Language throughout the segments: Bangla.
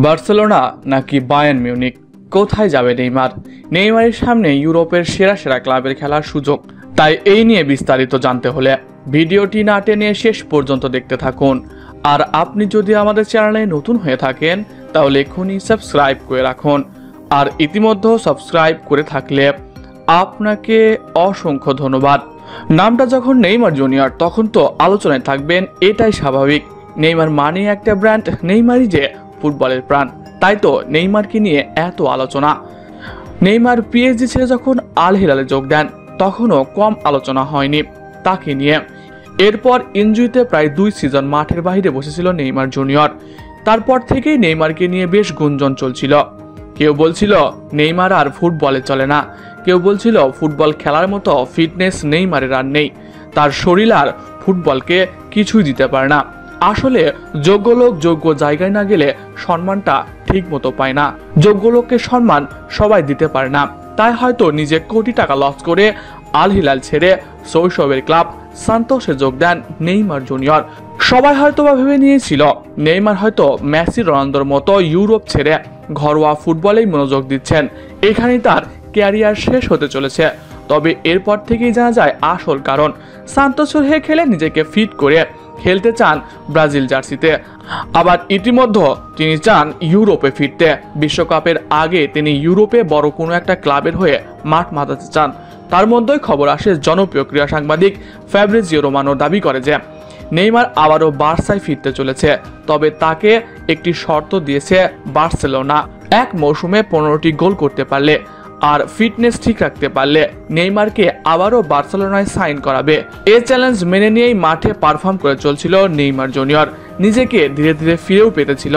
বার্সেলোনা নাকি বায়ার্ন মিউনিক, কোথায় যাবে নেইমার? নেইমারের সামনে ইউরোপের সেরা সেরা ক্লাবের খেলার সুযোগ। তাই এই নিয়ে বিস্তারিত জানতে হলে ভিডিওটি না টেনে শেষ পর্যন্ত দেখতে থাকুন। আর আপনি যদি আমাদের চ্যানেলে নতুন হয়ে থাকেন তাহলে এখনই সাবস্ক্রাইব করে রাখুন। আর ইতিমধ্যে সাবস্ক্রাইব করে থাকলে আপনাকে অসংখ্য ধন্যবাদ। নামটা যখন নেইমার জুনিয়র তখন তো আলোচনায় থাকবেন, এটাই স্বাভাবিক। নেইমার মানে একটা ব্র্যান্ড, নেইমারই যে ফুটবলের প্রাণ। তাই তো নেইমারকে নিয়ে এত আলোচনা। নেইমার পিএসজি ছেড়ে যখন আল হিলালে যোগ দেন তখনও কম আলোচনা হয়নি তাকে নিয়ে। এরপর ইনজুরিতে প্রায় 2 সিজন মাঠের বাইরে বসেছিল নেইমার জুনিয়র। তারপর থেকেই নেইমারকে নিয়ে বেশ গুঞ্জন চলছিল। কেউ বলছিল নেইমার আর ফুটবলে চলে না, কেউ বলছিল ফুটবল খেলার মতো ফিটনেস নেইমারের আর নেই, তার শরীর আর ফুটবলকে কিছুই দিতে পারে না। আসলে যোগ্য লোক যোগ্য জায়গায় না গেলে সম্মানটা ঠিক মতো পায় না। যোগ্য লোককে সম্মান সবাই দিতে পারে না। তাই হয়তো নিজে কোটি টাকা লস করে আল হিলাল ছেড়ে শৈশবের ক্লাব সান্তোসে যোগ দেন নেইমার জুনিয়র। সবাই হয়তো বা ভেবে নিয়েছিল নেইমার হয়তো মেসি রোনালদোর মতো ইউরোপ ছেড়ে ঘরোয়া ফুটবলেই মনোযোগ দিচ্ছেন, এখানেই তার ক্যারিয়ার শেষ হতে চলেছে। তবে এরপর থেকেই জানা যায় আসল কারণ। সান্তোসের হয়ে খেলে নিজেকে ফিট করে খেলতে চান ব্রাজিল জার্সিতে। আবার ইতিমধ্যে তিনি চান ইউরোপে ফিরতে। বিশ্বকাপের আগে তিনি ইউরোপে বড় কোনো একটা ক্লাবের হয়ে মাঠ মাতাতে চান। তার মধ্যেই খবর আসে জনপ্রিয় ক্রীড়া সাংবাদিক ফ্যাব্রিজিও রোমানো দাবি করে যে নেইমার আবারও বার্সায় ফিরতে চলেছে। তবে তাকে একটি শর্ত দিয়েছে বার্সেলোনা, এক মৌসুমে 15টি গোল করতে পারলে আর ফিটনেস ঠিক রাখতে পারলে নেইমারকে আবারও বার্সেলোনায় সাইন করাবে। এই চ্যালেঞ্জ মেনে নিয়েই মাঠে পারফর্ম করে চলছিল নেইমার জুনিয়র, নিজেকে ধীরে ধীরে ফিরেও পেতেছিল।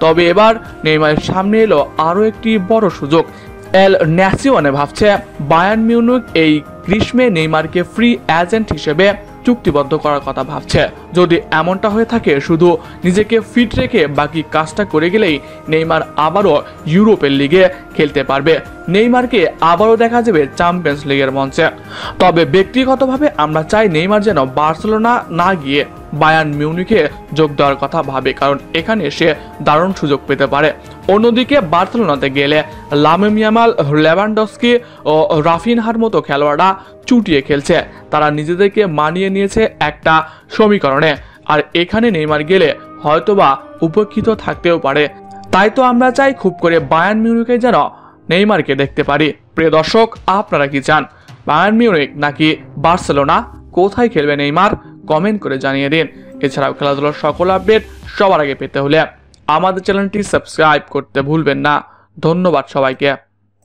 তবে এবার নেইমারের সামনে এলো আরও একটি বড় সুযোগ। এল ন্যাসিওনে ভাবছে বায়ার্ন মিউনিক এই গ্রীষ্মে নেইমারকে ফ্রি এজেন্ট হিসেবে চুক্তিবদ্ধ করার কথা ভাবছে। যদি এমনটা হয়ে থাকে শুধু নিজেকে ফিট রেখে বাকি কাজটা করে গেলেই নেইমার আবারও ইউরোপের লিগে খেলতে পারবে। নেইমারকে আবারও দেখা যাবে চ্যাম্পিয়ন্স লিগের মঞ্চে। তবে ব্যক্তিগতভাবে আমরা চাই নেইমার যেন বার্সেলোনা না গিয়ে বায়ার্ন মিউনিকে যোগ দেওয়ার কথা ভাবে, কারণ এখানে সে দারুণ সুযোগ পেতে পারে। অন্যদিকে বার্সেলোনাতে গেলে লামিন ইয়ামাল, লেভানডস্কি ও রাফিনহার মতো খেলোয়াড়রা চুটিয়ে খেলছে। তারা নিজেদেরকে মানিয়ে নিয়েছে একটা সমীকরণে। আর এখানে নেইমার গেলে হয়তোবা উপেক্ষিত থাকতেও পারে। তাই তো আমরা চাই খুব করে বায়ার্ন মিউনিকে যেন নেইমারকে দেখতে পারি। প্রিয় দর্শক, আপনারা কি চান বায়ার্ন মিউনিক নাকি বার্সেলোনা? কোথায় খেলবে নেইমার? কমেন্ট করে জানিয়ে দিন। এছাড়াও খেলাধুলার সকল আপডেট সবার আগে পেতে হলে আমাদের চ্যানেলটি সাবস্ক্রাইব করতে ভুলবেন না। ধন্যবাদ সবাইকে।